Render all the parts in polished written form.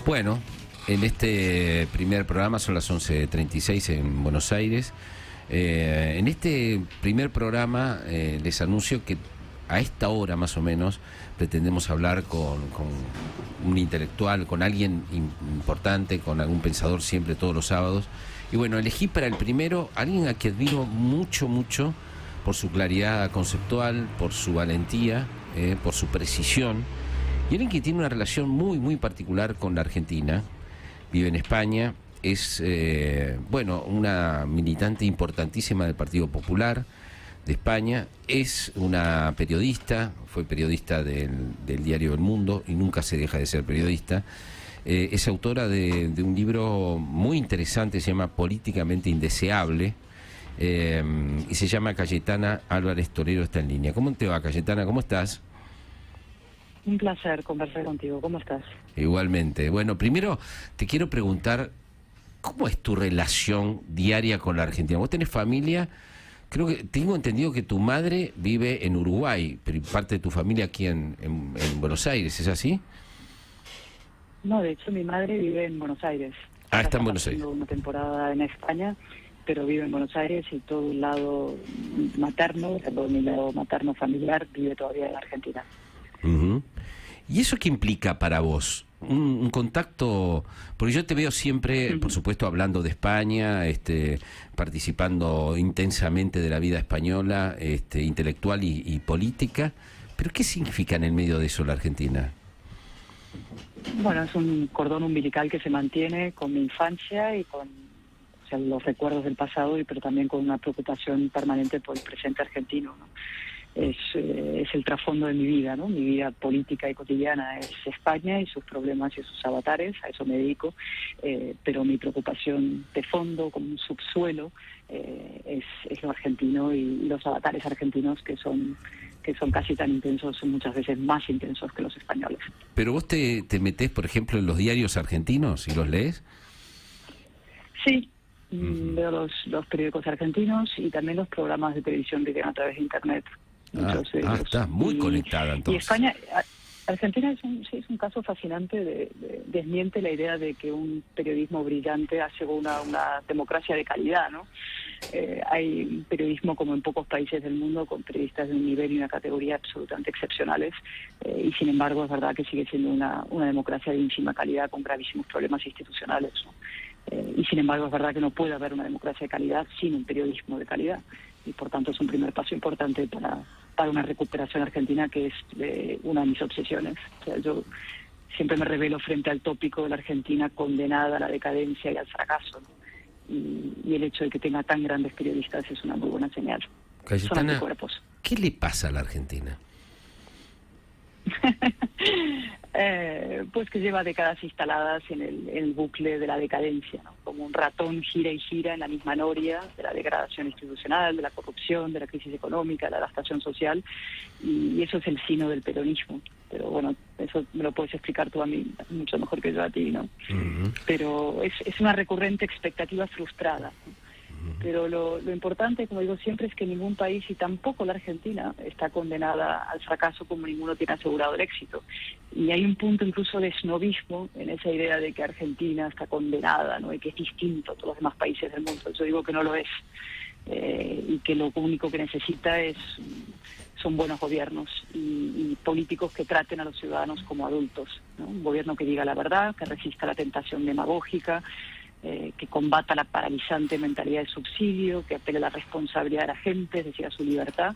Bueno, en este primer programa son las 11:36 en Buenos Aires. En este primer programa les anuncio que a esta hora más o menos pretendemos hablar con un intelectual, con alguien importante, con algún pensador siempre todos los sábados. Y bueno, elegí para el primero a alguien a quien admiro mucho por su claridad conceptual, por su valentía, por su precisión. Y alguien que tiene una relación muy particular con la Argentina. Vive en España, es una militante importantísima del Partido Popular de España, es una periodista, fue periodista del diario El Mundo y nunca se deja de ser periodista. Es autora de un libro muy interesante, se llama Políticamente Indeseable, y se llama Cayetana Álvarez Torero. Está en línea. ¿Cómo te va, Cayetana? ¿Cómo estás? Un placer conversar contigo. ¿Cómo estás? Igualmente. Bueno, primero te quiero preguntar, ¿cómo es tu relación diaria con la Argentina? ¿Vos tenés familia? Creo que tengo entendido que tu madre vive en Uruguay, pero parte de tu familia aquí en Buenos Aires, ¿es así? No, de hecho mi madre vive en Buenos Aires. Ah, está en Buenos Aires. Una temporada en España, pero vive en Buenos Aires y todo el lado materno, mi lado materno familiar, vive todavía en Argentina. Uh-huh. ¿Y eso qué implica para vos? Un contacto, porque yo te veo siempre, por supuesto, hablando de España, participando intensamente de la vida española, intelectual y política, pero ¿qué significa en el medio de eso la Argentina? Bueno, es un cordón umbilical que se mantiene con mi infancia y con los recuerdos del pasado, pero también con una preocupación permanente por el presente argentino, ¿no? Es el trasfondo de mi vida, ¿no? Mi vida política y cotidiana es España y sus problemas y sus avatares, a eso me dedico, pero mi preocupación de fondo, como un subsuelo, es lo argentino y los avatares argentinos que son casi tan intensos, son muchas veces más intensos que los españoles. ¿Pero vos te metés, por ejemplo, en los diarios argentinos y los lees? Sí. Veo los periódicos argentinos y también los programas de televisión que llegan a través de Internet. Estás muy conectada entonces. Y España, Argentina es un caso fascinante, desmiente la idea de que un periodismo brillante hace una democracia de calidad, ¿no? Hay un periodismo como en pocos países del mundo, con periodistas de un nivel y una categoría absolutamente excepcionales, y sin embargo es verdad que sigue siendo una democracia de ínfima calidad con gravísimos problemas institucionales, ¿no? Y sin embargo es verdad que no puede haber una democracia de calidad sin un periodismo de calidad, y por tanto es un primer paso importante para una recuperación argentina, que es una de mis obsesiones. O sea, yo siempre me revelo frente al tópico de la Argentina condenada a la decadencia y al fracaso, ¿no? Y el hecho de que tenga tan grandes periodistas es una muy buena señal. Cayetana, son anticuerpos. ¿Qué le pasa a la Argentina? Pues que lleva décadas instaladas en el bucle de la decadencia, ¿no? Como un ratón gira y gira en la misma noria de la degradación institucional, de la corrupción, de la crisis económica, de la gastación social, y eso es el sino del peronismo. Pero bueno, eso me lo puedes explicar tú a mí mucho mejor que yo a ti, ¿no? Uh-huh. Pero es una recurrente expectativa frustrada, ¿no? Pero lo importante, como digo siempre, es que ningún país, y tampoco la Argentina, está condenada al fracaso, como ninguno tiene asegurado el éxito. Y hay un punto incluso de snobismo en esa idea de que Argentina está condenada, ¿no? Y que es distinto a todos los demás países del mundo. Yo digo que no lo es, y que lo único que necesita son buenos gobiernos y políticos que traten a los ciudadanos como adultos, ¿no? Un gobierno que diga la verdad, que resista la tentación demagógica, que combata la paralizante mentalidad de subsidio, que apele a la responsabilidad de la gente, es decir, a su libertad.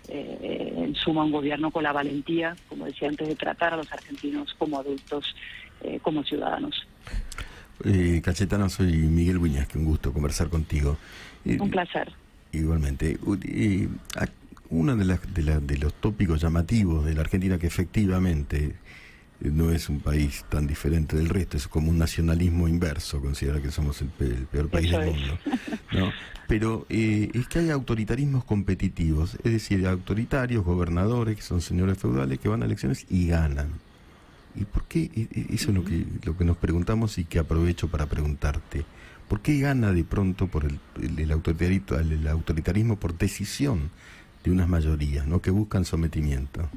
En suma, un gobierno con la valentía, como decía antes, de tratar a los argentinos como adultos, como ciudadanos. Cayetana, soy Miguel Buñas, que un gusto conversar contigo. Un placer. Igualmente. Uno de los tópicos llamativos de la Argentina, que efectivamente no es un país tan diferente del resto, es como un nacionalismo inverso, considera que somos el peor país del mundo, ¿no? Pero es que hay autoritarismos competitivos, es decir, autoritarios, gobernadores que son señores feudales que van a elecciones y ganan. ¿Y por qué? Eso es lo que nos preguntamos y que aprovecho para preguntarte. ¿Por qué gana de pronto por el autoritarismo por decisión de unas mayorías, ¿no?, que buscan sometimiento?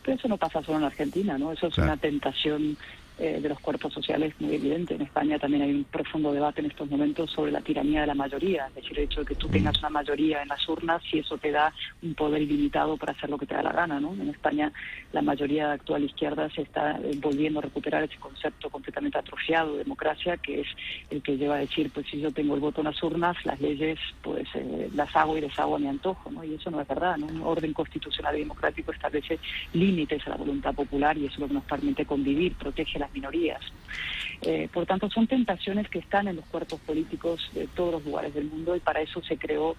Pero eso no pasa solo en Argentina, ¿no? Eso es una tentación de los cuerpos sociales muy evidente. En España también hay un profundo debate en estos momentos sobre la tiranía de la mayoría, es decir, el hecho de que tú tengas una mayoría en las urnas, si eso te da un poder ilimitado para hacer lo que te da la gana, ¿no? En España la mayoría de actual izquierda se está volviendo a recuperar ese concepto completamente atrofiado de democracia, que es el que lleva a decir, pues si yo tengo el voto en las urnas, las leyes pues las hago y deshago a mi antojo, ¿no? Y eso no es verdad, ¿no? Un orden constitucional y democrático establece límites a la voluntad popular y eso es lo que nos permite convivir, protege a las minorías. Por tanto, son tentaciones que están en los cuerpos políticos de todos los lugares del mundo y para eso se creó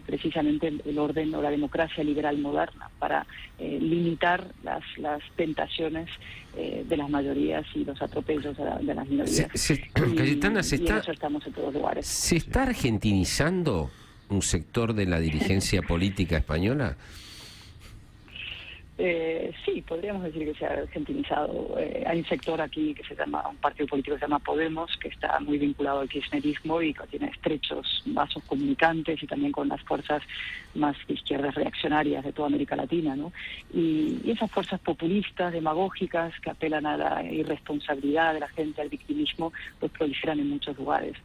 precisamente el orden o la democracia liberal moderna, para limitar las tentaciones de las mayorías y los atropellos de las minorías. Cayetana, y en eso estamos en todos los lugares. ¿Se está argentinizando un sector de la dirigencia política española? Sí, podríamos decir que se ha argentinizado. Hay un sector aquí que se llama, un partido político que se llama Podemos, que está muy vinculado al kirchnerismo y que tiene estrechos vasos comunicantes y también con las fuerzas más de izquierdas reaccionarias de toda América Latina, ¿no? Y esas fuerzas populistas, demagógicas, que apelan a la irresponsabilidad de la gente, al victimismo, pues proliferan en muchos lugares.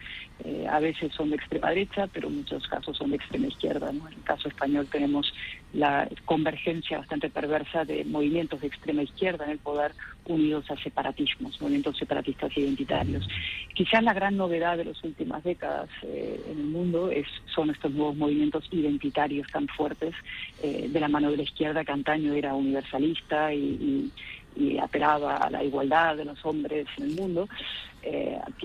A veces son de extrema derecha, pero en muchos casos son de extrema izquierda, ¿no? En el caso español tenemos la convergencia bastante perversa de movimientos de extrema izquierda en el poder unidos a separatismos, movimientos separatistas identitarios. Quizás la gran novedad de las últimas décadas en el mundo son estos nuevos movimientos identitarios tan fuertes de la mano de la izquierda, que antaño era universalista y apelaba a la igualdad de los hombres en el mundo,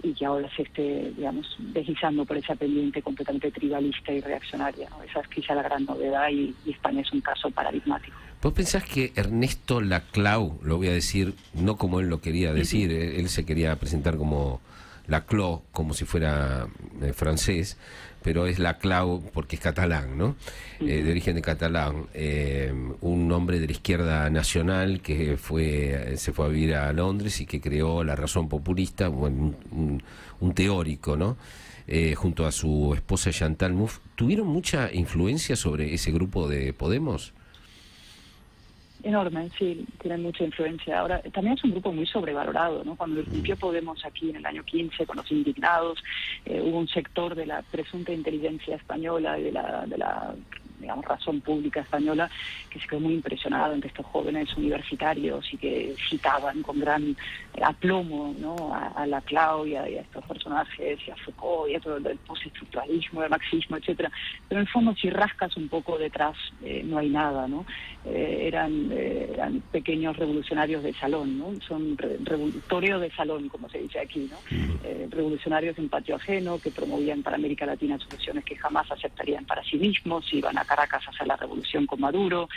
y que ahora se esté, digamos, deslizando por esa pendiente completamente tribalista y reaccionaria, ¿no? Esa es quizá la gran novedad y España es un caso paradigmático. ¿Vos pensás que Ernesto Laclau, lo voy a decir no como él lo quería decir, él se quería presentar como Laclau, como si fuera francés, pero es Laclau porque es catalán, ¿no? De origen de catalán, un hombre de la izquierda nacional que se fue a vivir a Londres y que creó la Razón Populista, bueno, un teórico, ¿no? Junto a su esposa Chantal Mouffe, ¿tuvieron mucha influencia sobre ese grupo de Podemos? Enorme, sí, tienen mucha influencia. Ahora, también es un grupo muy sobrevalorado, ¿no? Cuando irrumpió Podemos aquí en el año 15 con los indignados, hubo un sector de la presunta inteligencia española y de la digamos, razón pública española que se quedó muy impresionado entre estos jóvenes universitarios y que citaban con gran aplomo, ¿no? a Laclau y a estos personajes, y a Foucault y a todo el postestructuralismo, el marxismo, etcétera. Pero en el fondo, si rascas un poco detrás, no hay nada, ¿no? Eran pequeños revolucionarios de salón, ¿no? Son revolutorio de salón, como se dice aquí, ¿no? Revolucionarios en patio ajeno que promovían para América Latina soluciones que jamás aceptarían para sí mismos, iban a Caracas a hacer la revolución con Maduro,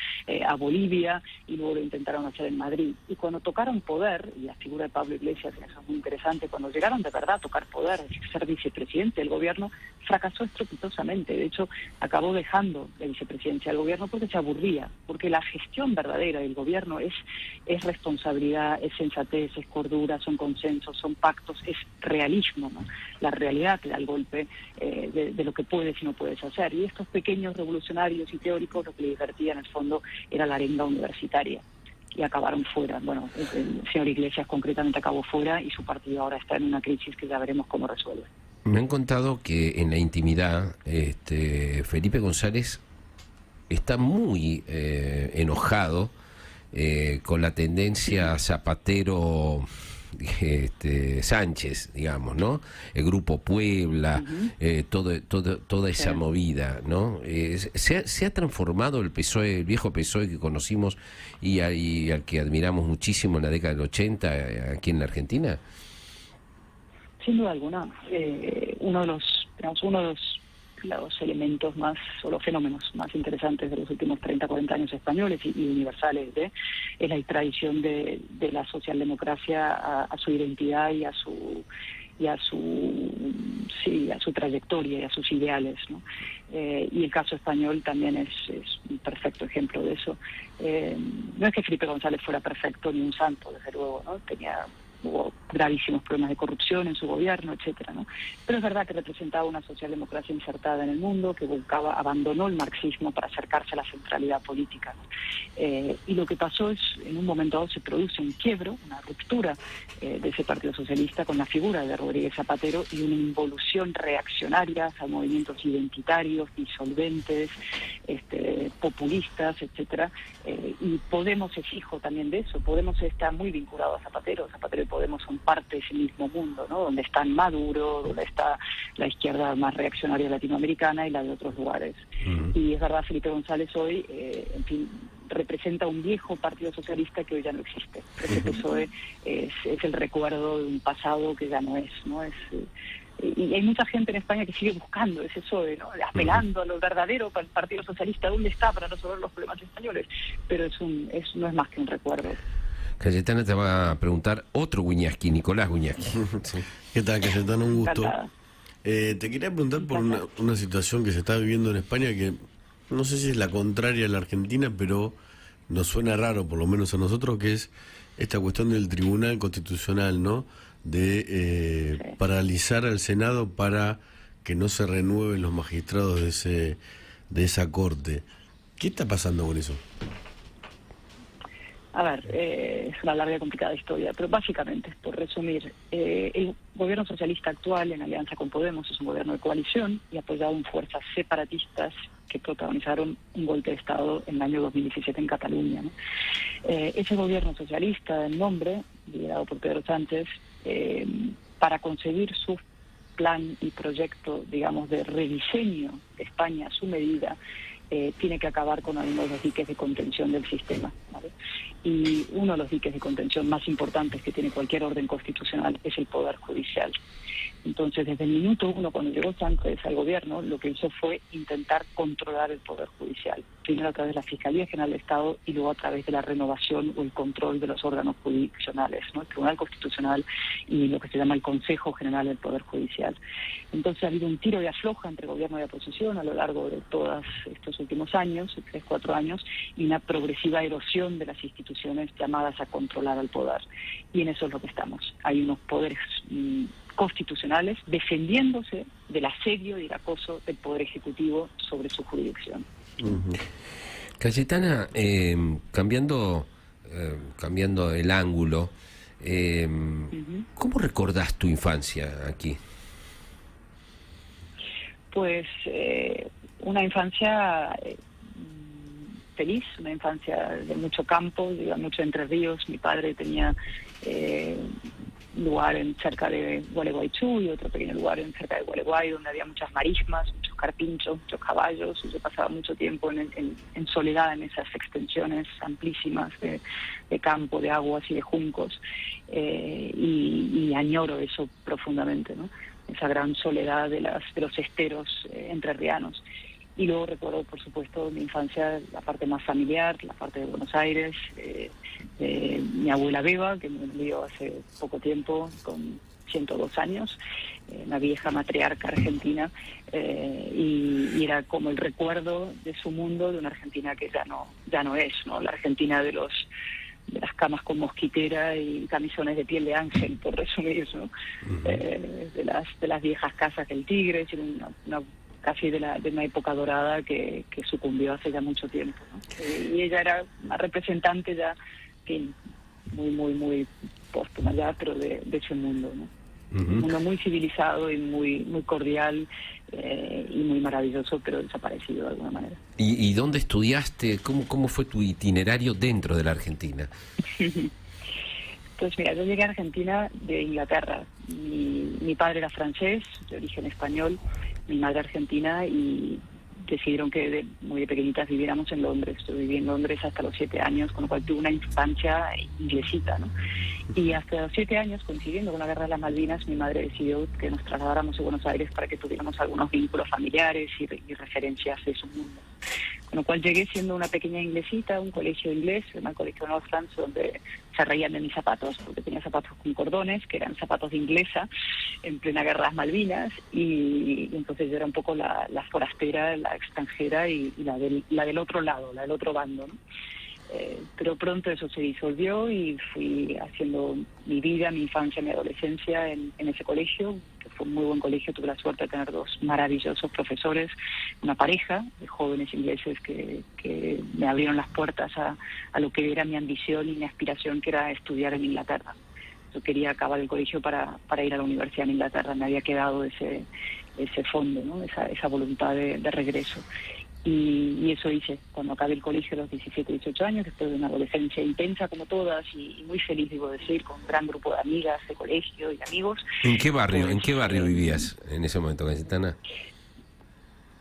a Bolivia, y luego lo intentaron hacer en Madrid. Y cuando tocaron poder, y la figura de Pablo Iglesias, eso es muy interesante, cuando llegaron de verdad a tocar poder, ser vicepresidente del gobierno, fracasó estrepitosamente. De hecho, acabó dejando la vicepresidencia del gobierno porque se aburría, porque la gestión verdadera del gobierno es responsabilidad, es sensatez, es cordura, son consensos, son pactos, es realismo, ¿no? La realidad te da el golpe de lo que puedes y no puedes hacer. Y estos pequeños revolucionarios y teóricos, lo que les divertía en el fondo era la arenga universitaria, y acabaron fuera. Bueno, el señor Iglesias concretamente acabó fuera y su partido ahora está en una crisis que ya veremos cómo resuelve. Me han contado que en la intimidad Felipe González está muy enojado con la tendencia Zapatero Sánchez, digamos, ¿no? El Grupo Puebla, toda esa movida, ¿no? Se ha transformado el PSOE, el viejo PSOE que conocimos y al que admiramos muchísimo en la década del 80 aquí en la Argentina. Sin duda alguna. Uno de los elementos más, o los fenómenos más interesantes de los últimos 30, 40 años españoles y universales es la extradición de la socialdemocracia a su identidad y a su trayectoria y a sus ideales, ¿no? Y el caso español también es un perfecto ejemplo de eso. No es que Felipe González fuera perfecto ni un santo, desde luego, ¿no? Tenía hubo gravísimos problemas de corrupción en su gobierno, etcétera, ¿no? Pero es verdad que representaba una socialdemocracia insertada en el mundo, que abandonó el marxismo para acercarse a la centralidad política, ¿no? Y lo que pasó es, en un momento dado se produce un quiebro, una ruptura de ese Partido Socialista con la figura de Rodríguez Zapatero y una involución reaccionaria a movimientos identitarios, disolventes, populistas, etcétera. Y Podemos es hijo también de eso. Podemos está muy vinculado a Zapatero. Zapatero y Podemos son parte de ese mismo mundo, ¿no? Donde están Maduro, donde está la izquierda más reaccionaria latinoamericana y la de otros lugares. Y es verdad, Felipe González hoy, en fin, representa un viejo Partido Socialista que hoy ya no existe. Ese PSOE es el recuerdo de un pasado que ya no es, ¿no? Y hay mucha gente en España que sigue buscando ese PSOE, ¿no? Apelando a lo verdadero para el Partido Socialista, ¿dónde está para resolver los problemas españoles? Pero no es más que un recuerdo. Cayetana te va a preguntar otro Wiñaski, Nicolás Wiñaski. Sí. ¿Qué tal, Cayetana? Un gusto. Te quería preguntar por una situación que se está viviendo en España que no sé si es la contraria a la Argentina, pero nos suena raro, por lo menos a nosotros, que es esta cuestión del Tribunal Constitucional, ¿no? De paralizar al Senado para que no se renueven los magistrados de esa corte. ¿Qué está pasando con eso? A ver, es una larga y complicada historia, pero básicamente, por resumir, el gobierno socialista actual, en alianza con Podemos, es un gobierno de coalición y apoyado en fuerzas separatistas que protagonizaron un golpe de Estado en el año 2017 en Cataluña, ¿no? Ese gobierno socialista, en nombre, liderado por Pedro Sánchez, para conseguir su plan y proyecto, digamos, de rediseño de España a su medida, tiene que acabar con algunos de los diques de contención del sistema, ¿vale? Y uno de los diques de contención más importantes que tiene cualquier orden constitucional es el Poder Judicial. Entonces, desde el minuto uno, cuando llegó Sánchez al gobierno, lo que hizo fue intentar controlar el Poder Judicial. Primero a través de la Fiscalía General del Estado y luego a través de la renovación o el control de los órganos jurisdiccionales, ¿no? El Tribunal Constitucional y lo que se llama el Consejo General del Poder Judicial. Entonces ha habido un tiro de afloja entre gobierno y oposición a lo largo de todos estos últimos años, 3-4 años, y una progresiva erosión de las instituciones llamadas a controlar al poder. Y en eso es lo que estamos. Hay unos poderes constitucionales defendiéndose del asedio y el acoso del Poder Ejecutivo sobre su jurisdicción. Cayetana, cambiando el ángulo, ¿cómo recordás tu infancia aquí? Pues una infancia feliz, una infancia de mucho campo, iba mucho Entre Ríos. Mi padre tenía lugar cerca de Gualeguaychú y otro pequeño lugar cerca de Gualeguay, donde había muchas marismas, muchos carpinchos, muchos caballos, y yo pasaba mucho tiempo en soledad en esas extensiones amplísimas de campo, de aguas y de juncos, y añoro eso profundamente, ¿no? Esa gran soledad de los esteros entrerrianos. Y luego recuerdo, por supuesto, mi infancia, la parte más familiar, la parte de Buenos Aires, mi abuela Beba, que murió hace poco tiempo, con 102 años, una vieja matriarca argentina, y era como el recuerdo de su mundo, de una Argentina que ya no es, ¿no? La Argentina de las camas con mosquitera y camisones de piel de ángel, por resumir, ¿no? De las viejas casas del Tigre, una casi de una época dorada que sucumbió hace ya mucho tiempo, ¿no? Y ella era una representante ya, muy, muy, muy póstuma ya, pero de ese mundo, ¿no? Un mundo muy civilizado y muy, muy cordial, y muy maravilloso, pero desaparecido de alguna manera. ¿Y dónde estudiaste? ¿Cómo fue tu itinerario dentro de la Argentina? Pues mira, yo llegué a Argentina de Inglaterra. Mi padre era francés, de origen español, mi madre argentina, y decidieron que muy de pequeñitas viviéramos en Londres. Yo viví en Londres hasta los 7 años, con lo cual tuve una infancia inglesita, ¿no? Y hasta los 7 años, coincidiendo con la Guerra de las Malvinas, mi madre decidió que nos trasladáramos a Buenos Aires para que tuviéramos algunos vínculos familiares y referencias de su mundo. Con lo cual llegué siendo una pequeña inglesita, un colegio inglés, un colegio Northlands, donde se reían de mis zapatos, porque tenía zapatos con cordones, que eran zapatos de inglesa, en plena Guerra de las Malvinas, y entonces yo era un poco la forastera, la extranjera y la del otro lado, la del otro bando, ¿no? pero pronto eso se disolvió y fui haciendo mi vida, mi infancia, mi adolescencia en ese colegio, que fue un muy buen colegio. Tuve la suerte de tener 2 maravillosos profesores, una pareja de jóvenes ingleses que me abrieron las puertas a lo que era mi ambición y mi aspiración, que era estudiar en Inglaterra. Yo quería acabar el colegio para ir a la universidad en Inglaterra. Me había quedado ese fondo, ¿no? esa voluntad de regreso. Y eso hice cuando acabé el colegio a los 17, 18 años, después de una adolescencia intensa como todas y muy feliz, debo decir, con un gran grupo de amigas de colegio y amigos. ¿En qué barrio vivías en ese momento, Cayetana?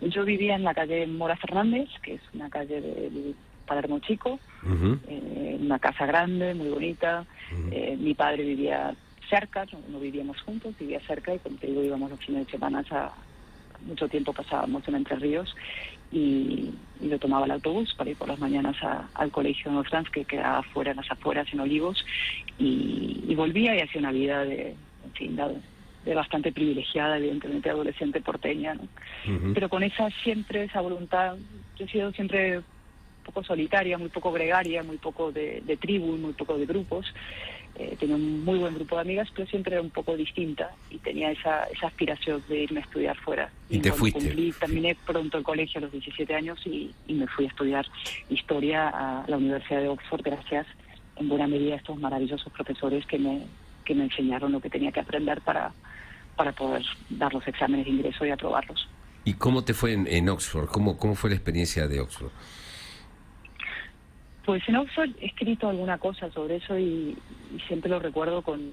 Yo vivía en la calle Mora Fernández, que es una calle del Palermo Chico, una casa grande, muy bonita. Mi padre vivía cerca, no vivíamos juntos, vivía cerca, y como te digo, íbamos los fines de semana mucho tiempo pasábamos en Entre Ríos, y yo tomaba el autobús para ir por las mañanas al colegio de North que quedaba afuera, en las afueras, en Olivos, y volvía y hacía una vida de bastante privilegiada, evidentemente adolescente porteña, ¿no? Pero con esa voluntad. Yo he sido siempre un poco solitaria, muy poco gregaria, muy poco de tribu, muy poco de grupos. Tenía un muy buen grupo de amigas, pero siempre era un poco distinta y tenía esa aspiración de irme a estudiar fuera. Y te fuiste. Terminé pronto el colegio a los 17 años y me fui a estudiar historia a la Universidad de Oxford, gracias en buena medida a estos maravillosos profesores que me enseñaron lo que tenía que aprender para poder dar los exámenes de ingreso y aprobarlos. ¿Y cómo te fue en Oxford? ¿Cómo fue la experiencia de Oxford? Pues en Oxford he escrito alguna cosa sobre eso y siempre lo recuerdo con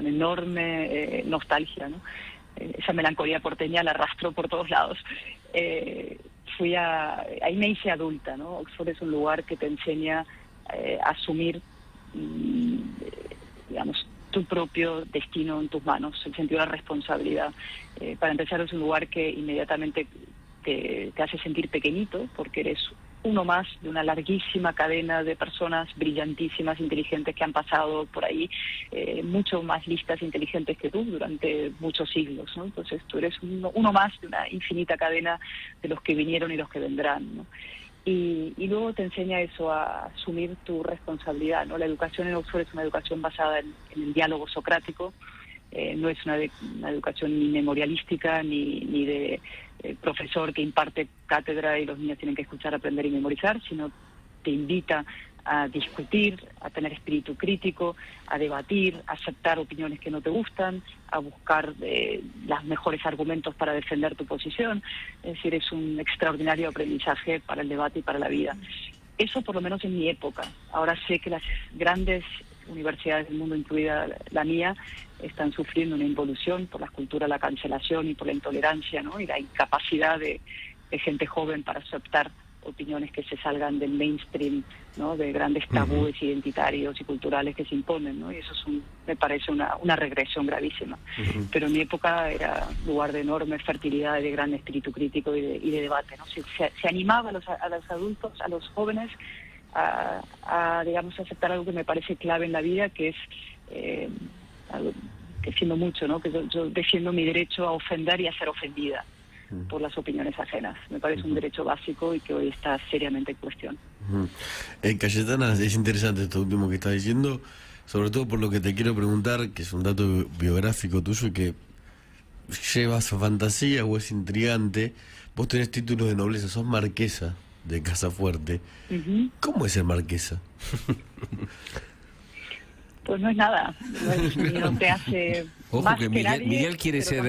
enorme nostalgia, ¿no? Esa melancolía porteña la arrastro por todos lados. Ahí me hice adulta, ¿no? Oxford es un lugar que te enseña a asumir, digamos, tu propio destino en tus manos, el sentido de la responsabilidad. Para empezar, es un lugar que inmediatamente te hace sentir pequeñito, porque eres uno más de una larguísima cadena de personas brillantísimas, inteligentes, que han pasado por ahí, mucho más listas e inteligentes que tú durante muchos siglos, ¿no? Entonces tú eres uno más de una infinita cadena de los que vinieron y los que vendrán, ¿no? Y luego te enseña eso, a asumir tu responsabilidad, ¿no? La educación en Oxford es una educación basada en el diálogo socrático. No es una educación ni memorialística ni de profesor que imparte cátedra y los niños tienen que escuchar, aprender y memorizar, sino te invita a discutir, a tener espíritu crítico, a debatir, a aceptar opiniones que no te gustan, a buscar los mejores argumentos para defender tu posición. Es decir, es un extraordinario aprendizaje para el debate y para la vida. Eso por lo menos en mi época. Ahora sé que las grandes universidades del mundo, incluida la mía, están sufriendo una involución por la cultura de la cancelación y por la intolerancia, ¿no? Y la incapacidad de gente joven para aceptar opiniones que se salgan del mainstream, ¿no? De grandes tabúes identitarios y culturales que se imponen, ¿no? Y eso me parece una regresión gravísima. Pero en mi época era lugar de enorme fertilidad, de gran espíritu crítico y de debate, ¿no? Se animaba a los adultos, a los jóvenes, digamos, aceptar algo que me parece clave en la vida, que es algo que siendo mucho, ¿no? Que yo defiendo mi derecho a ofender y a ser ofendida por las opiniones ajenas. Me parece un derecho básico y que hoy está seriamente en cuestión. Cayetana, es interesante esto último que estás diciendo, sobre todo por lo que te quiero preguntar, que es un dato biográfico tuyo y que lleva su fantasía o es intrigante. Vos tenés título de nobleza, sos marquesa de Casafuerte. ¿Cómo es ser marquesa? Pues no es nada, no te hace. Ojo más que Miguel quiere ser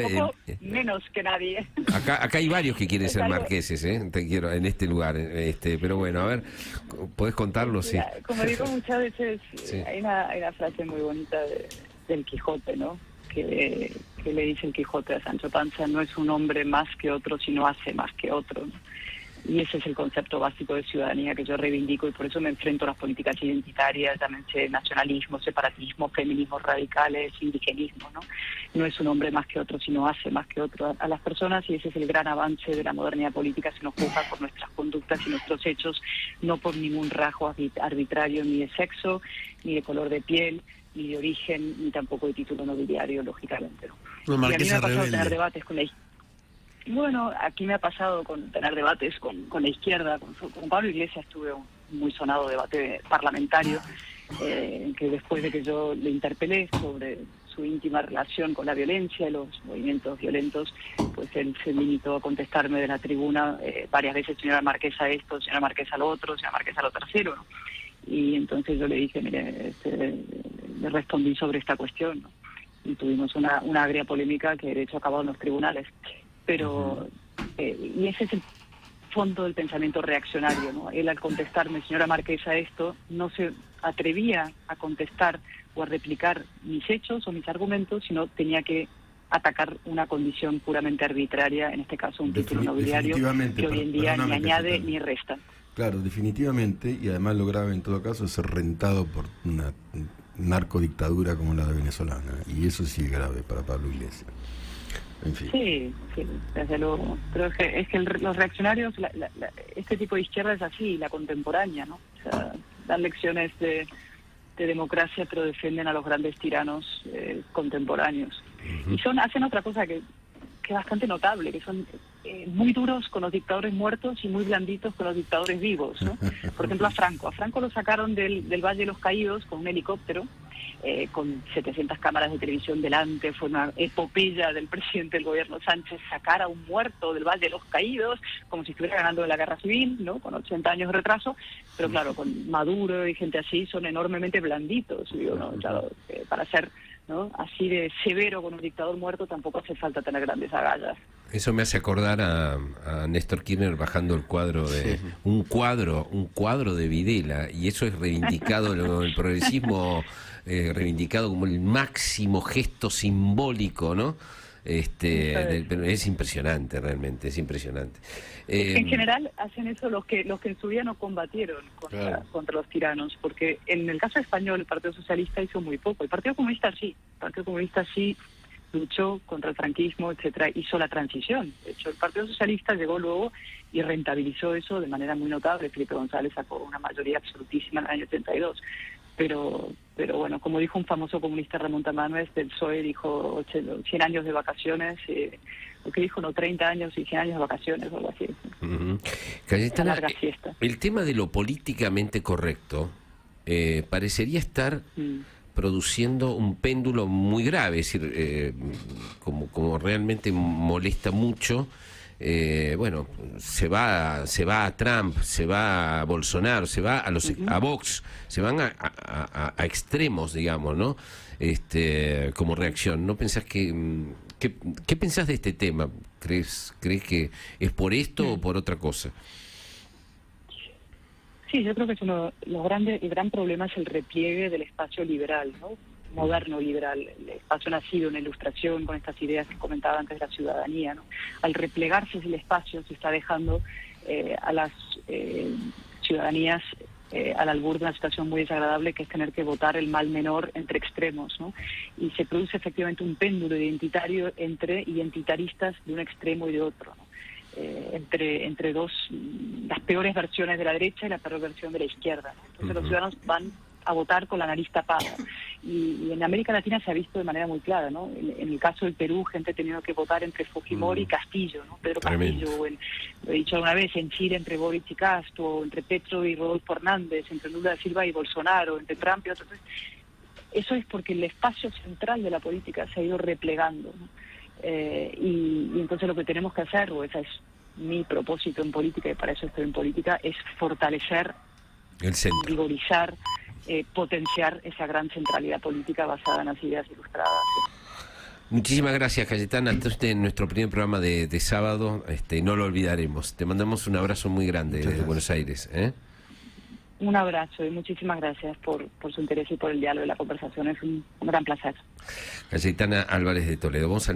menos que nadie. Acá hay varios que quieren ser marqueses, te quiero en este lugar, pero bueno, a ver, ¿podés contarlo? Sí. Como digo muchas veces, sí. Hay una frase muy bonita del Quijote, ¿no? Que le dice el Quijote a Sancho Panza: no es un hombre más que otro, sino hace más que otro, ¿no? Y ese es el concepto básico de ciudadanía que yo reivindico, y por eso me enfrento a las políticas identitarias, llámense nacionalismo, separatismo, feminismos radicales, indigenismo, ¿no? No es un hombre más que otro, sino hace más que otro a las personas, y ese es el gran avance de la modernidad política. Se nos juzga por nuestras conductas y nuestros hechos, no por ningún rasgo arbitrario, ni de sexo, ni de color de piel, ni de origen, ni tampoco de título nobiliario, lógicamente, ¿no? No, y a mí me ha pasado rebelde. tener debates con la Bueno, aquí me ha pasado tener debates con la izquierda. Con Pablo Iglesias tuve muy sonado debate parlamentario, que después de que yo le interpelé sobre su íntima relación con la violencia y los movimientos violentos, pues él se limitó a contestarme de la tribuna varias veces: señora Marquesa esto, señora Marquesa lo otro, señora Marquesa lo tercero, ¿no? Y entonces yo le dije, mire, le respondí sobre esta cuestión, ¿no? Y tuvimos una agria polémica que de hecho acabó en los tribunales. Pero, y ese es el fondo del pensamiento reaccionario, ¿no? Él, al contestarme, señora Marquesa esto, no se atrevía a contestar o a replicar mis hechos o mis argumentos, sino tenía que atacar una condición puramente arbitraria, en este caso un título nobiliario, que hoy en día ni añade ni resta. Claro, definitivamente, y además lo grave en todo caso es ser rentado por una narcodictadura como la venezolana, y eso sí es grave para Pablo Iglesias. En fin. Sí, desde luego. Pero es que los reaccionarios, este tipo de izquierda es así, la contemporánea, ¿no? O sea, dan lecciones de democracia, pero defienden a los grandes tiranos contemporáneos. Y hacen otra cosa que es bastante notable, que son muy duros con los dictadores muertos y muy blanditos con los dictadores vivos, ¿no? Por ejemplo, a Franco lo sacaron del Valle de los Caídos con un helicóptero, con 700 cámaras de televisión delante. Fue una epopeya del presidente del gobierno Sánchez sacar a un muerto del Valle de los Caídos como si estuviera ganando la guerra civil, ¿no? Con 80 años de retraso. Pero claro, con Maduro y gente así son enormemente blanditos, digo, ¿no? Claro, para ser, ¿no?, así de severo con un dictador muerto tampoco hace falta tener grandes agallas. Eso me hace acordar a Néstor Kirchner bajando el cuadro de un cuadro de Videla, y eso es reivindicado, el progresismo reivindicado como el máximo gesto simbólico, ¿no? Es impresionante, realmente, es impresionante. En general hacen eso los que en su día no combatieron contra los tiranos, porque en el caso español el Partido Socialista hizo muy poco. El Partido Comunista sí luchó contra el franquismo, etcétera, hizo la transición. De hecho, el Partido Socialista llegó luego y rentabilizó eso de manera muy notable. Felipe González sacó una mayoría absolutísima en el año 82. Pero bueno, como dijo un famoso comunista, Ramón Tamames, del PSOE, dijo 100 años de vacaciones, lo que dijo, no, 30 años y 100 años de vacaciones, o algo así. Cayetana, larga siesta. El tema de lo políticamente correcto parecería estar produciendo un péndulo muy grave, es decir, como realmente molesta mucho. Bueno, se va a Trump, se va a Bolsonaro, se va a Vox, se van a extremos, digamos, ¿no? Como reacción. ¿No pensás qué pensás de este tema? ¿Crees que es por esto o por otra cosa? Sí, yo creo que el gran problema es el repliegue del espacio liberal, ¿no? Moderno liberal. El espacio nacido en la Ilustración, con estas ideas que comentaba antes de la ciudadanía, ¿no? Al replegarse el espacio se está dejando a las ciudadanías al albur de una situación muy desagradable, que es tener que votar el mal menor entre extremos, ¿no? Y se produce efectivamente un péndulo identitario entre identitaristas de un extremo y de otro, ¿no? Entre las peores versiones de la derecha y la peor versión de la izquierda, ¿no? Entonces los ciudadanos van a votar con la nariz tapada. Y en América Latina se ha visto de manera muy clara, ¿no? En el caso del Perú, gente ha tenido que votar entre Fujimori y Castillo, ¿no? Pedro Castillo, lo he dicho alguna vez, en Chile entre Boric y Castro, entre Petro y Rodolfo Hernández, entre Lula da Silva y Bolsonaro, entre Trump y otros. Eso es porque el espacio central de la política se ha ido replegando, ¿no? Y entonces lo que tenemos que hacer, o ese es mi propósito en política, y para eso estoy en política, es fortalecer, vigorizar, potenciar esa gran centralidad política basada en las ideas ilustradas. Muchísimas gracias, Cayetana. Este es nuestro primer programa de sábado, no lo olvidaremos. Te mandamos un abrazo muy grande desde Buenos Aires. Un abrazo y muchísimas gracias por su interés y por el diálogo y la conversación. Es un gran placer. Cayetana Álvarez de Toledo. Vamos a